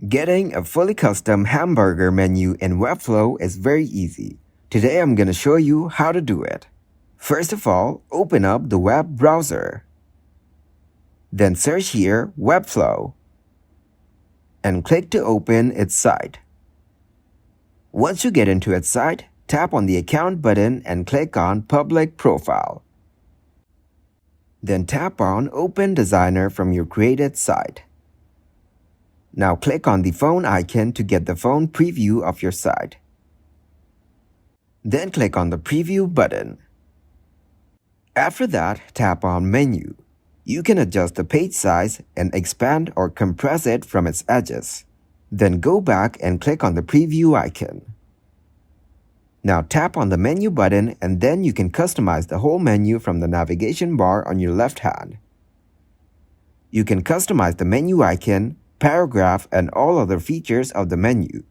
Getting a fully custom hamburger menu in Webflow is very easy. Today I'm going to show you how to do it. First of all, open up the web browser. Then search here Webflow and click to open its site. Once you get into its site, tap on the account button and click on Public Profile. Then tap on Open Designer from your created site. Now click on the phone icon to get the phone preview of your site. Then click on the Preview button. After that, tap on Menu. You can adjust the page size and expand or compress it from its edges. Then go back and click on the Preview icon. Now tap on the Menu button and then you can customize the whole menu from the navigation bar on your left hand. You can customize the menu icon, paragraph, and all other features of the menu.